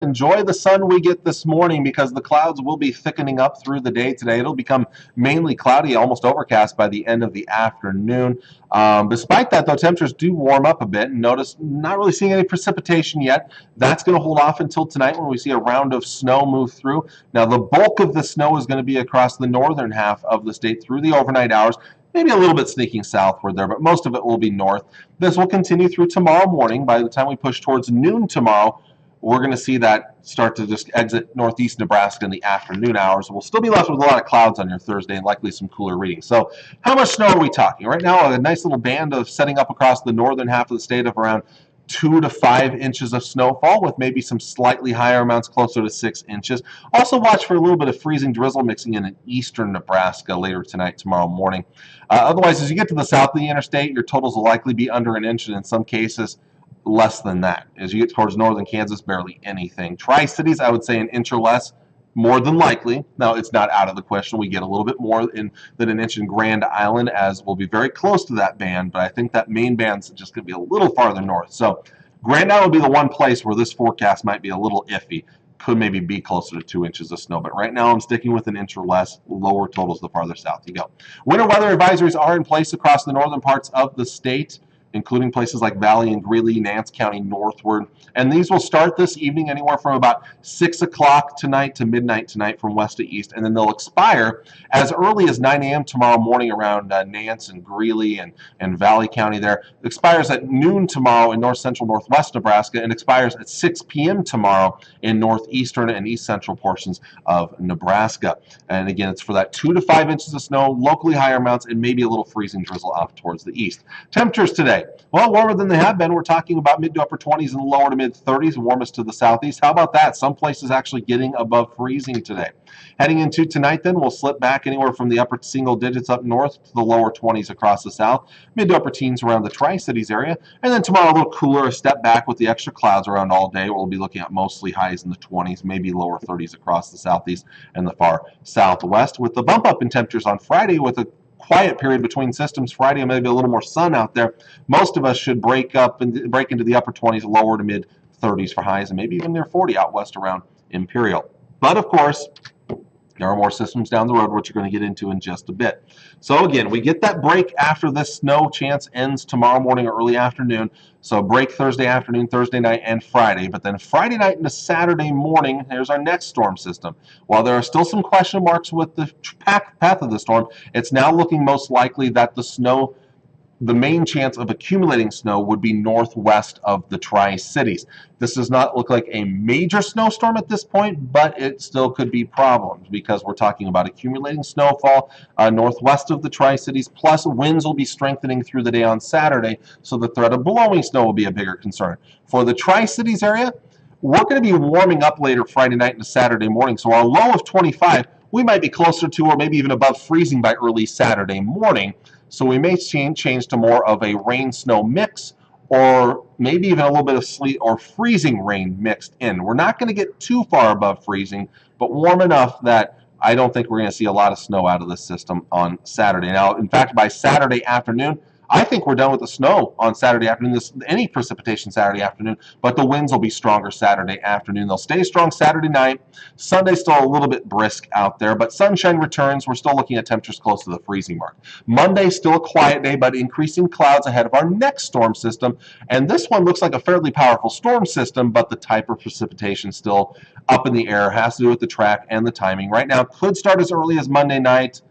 Enjoy the sun we get this morning because the clouds will be thickening up through the day today. It'll become mainly cloudy, almost overcast by the end of the afternoon. Despite that, though, temperatures do warm up a bit. And notice not really seeing any precipitation yet. That's going to hold off until tonight when we see a round of snow move through. Now, the bulk of the snow is going to be across the northern half of the state through the overnight hours. Maybe a little bit sneaking southward there, but most of it will be north. This will continue through tomorrow morning. By the time we push towards noon tomorrow, we're going to see that start to just exit northeast Nebraska in the afternoon hours. We'll still be left with a lot of clouds on your Thursday and likely some cooler readings. So how much snow are we talking? Right now, a nice little band of setting up across the northern half of the state of around 2 to 5 inches of snowfall with maybe some slightly higher amounts closer to 6 inches. Also watch for a little bit of freezing drizzle mixing in eastern Nebraska later tonight, tomorrow morning. Otherwise, as you get to the south of the interstate, your totals will likely be under an inch and in some cases less than that. As you get towards northern Kansas, barely anything. Tri-Cities, I would say an inch or less, more than likely. Now, it's not out of the question. We get a little bit more than an inch in Grand Island, as we'll be very close to that band, but I think that main band's just going to be a little farther north. So Grand Island will be the one place where this forecast might be a little iffy. Could maybe be closer to 2 inches of snow, but right now I'm sticking with an inch or less. Lower totals the farther south you go. Winter weather advisories are in place across the northern parts of the state, including places like Valley and Greeley, Nance County northward. And these will start this evening anywhere from about 6 o'clock tonight to midnight tonight from west to east, and then they'll expire as early as 9 a.m. tomorrow morning around Nance and Greeley and Valley County there. It expires at noon tomorrow in north central northwest Nebraska and expires at 6 p.m. tomorrow in northeastern and east central portions of Nebraska. And again, it's for that 2 to 5 inches of snow, locally higher amounts, and maybe a little freezing drizzle off towards the east. Temperatures today, well, warmer than they have been. We're talking about mid to upper 20s and lower to mid 30s, warmest to the southeast. How about that? Some places actually getting above freezing today. Heading into tonight, then, we'll slip back anywhere from the upper single digits up north to the lower 20s across the south, mid to upper teens around the Tri-Cities area. And then tomorrow, a little cooler, a step back with the extra clouds around all day. We'll be looking at mostly highs in the 20s, maybe lower 30s across the southeast and the far southwest, with the bump up in temperatures on Friday with a quiet period between systems. Friday, maybe a little more sun out there. Most of us should break into the upper 20s, lower to mid 30s for highs, and maybe even near 40 out west around Imperial. But of course, there are more systems down the road, which you're going to get into in just a bit. So again, we get that break after this snow chance ends tomorrow morning or early afternoon. So break Thursday afternoon, Thursday night, and Friday. But then Friday night into Saturday morning, here's our next storm system. While there are still some question marks with the path of the storm, it's now looking most likely that the main chance of accumulating snow would be northwest of the Tri-Cities. This does not look like a major snowstorm at this point, but it still could be problems because we're talking about accumulating snowfall northwest of the Tri-Cities, plus winds will be strengthening through the day on Saturday, so the threat of blowing snow will be a bigger concern. For the Tri-Cities area, we're going to be warming up later Friday night into Saturday morning, so our low of 25, we might be closer to or maybe even above freezing by early Saturday morning. So we may change to more of a rain-snow mix, or maybe even a little bit of sleet or freezing rain mixed in. We're not going to get too far above freezing, but warm enough that I don't think we're going to see a lot of snow out of this system on Saturday. Now, in fact, by Saturday afternoon, I think we're done with the snow on Saturday afternoon, any precipitation Saturday afternoon, but the winds will be stronger Saturday afternoon. They'll stay strong Saturday night. Sunday still a little bit brisk out there, but sunshine returns. We're still looking at temperatures close to the freezing mark. Monday, still a quiet day, but increasing clouds ahead of our next storm system, and this one looks like a fairly powerful storm system, but the type of precipitation still up in the air. Has to do with the track and the timing. Right now, could start as early as Monday night.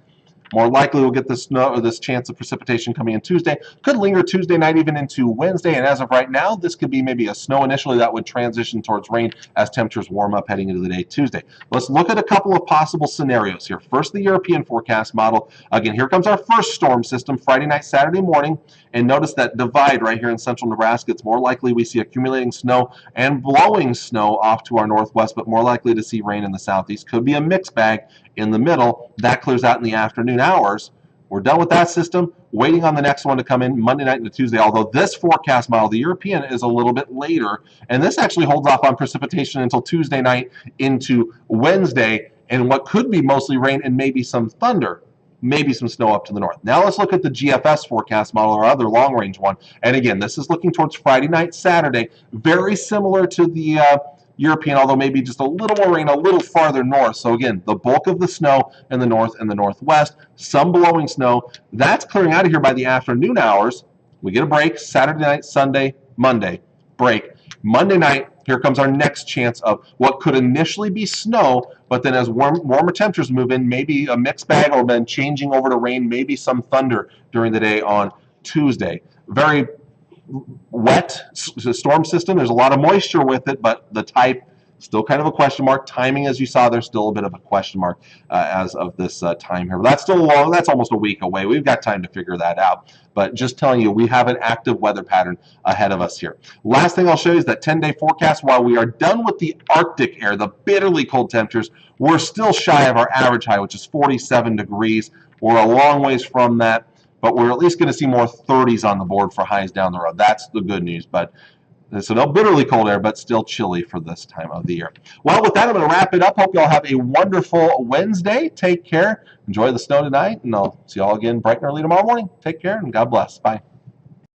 More likely we'll get this snow or this chance of precipitation coming in Tuesday. Could linger Tuesday night even into Wednesday, and as of right now, this could be maybe a snow initially that would transition towards rain as temperatures warm up heading into the day Tuesday. Let's look at a couple of possible scenarios here. First, the European forecast model. Again, here comes our first storm system Friday night, Saturday morning, and notice that divide right here in central Nebraska. It's more likely we see accumulating snow and blowing snow off to our northwest, but more likely to see rain in the southeast. Could be a mixed bag in the middle. That clears out in the afternoon hours. We're done with that system, waiting on the next one to come in Monday night into Tuesday, although this forecast model, the European, is a little bit later, and this actually holds off on precipitation until Tuesday night into Wednesday, and what could be mostly rain and maybe some thunder, maybe some snow up to the north. Now let's look at the GFS forecast model, or other long-range one, and again, this is looking towards Friday night, Saturday, very similar to the European, although maybe just a little more rain a little farther north. So again, the bulk of the snow in the north and the northwest, some blowing snow. That's clearing out of here by the afternoon hours. We get a break Saturday night, Sunday, Monday, break. Monday night, here comes our next chance of what could initially be snow, but then as warmer temperatures move in, maybe a mixed bag, or then changing over to rain, maybe some thunder during the day on Tuesday. Very wet storm system. There's a lot of moisture with it, but the type, still kind of a question mark. Timing, as you saw, there's still a bit of a question mark as of this time here. But that's still long. That's almost a week away. We've got time to figure that out. But just telling you, we have an active weather pattern ahead of us here. Last thing I'll show you is that 10-day forecast. While we are done with the Arctic air, the bitterly cold temperatures, we're still shy of our average high, which is 47 degrees. We're a long ways from that, but we're at least going to see more 30s on the board for highs down the road. That's the good news. But so no bitterly cold air, but still chilly for this time of the year. Well, with that, I'm going to wrap it up. Hope you all have a wonderful Wednesday. Take care. Enjoy the snow tonight, and I'll see you all again bright and early tomorrow morning. Take care, and God bless. Bye.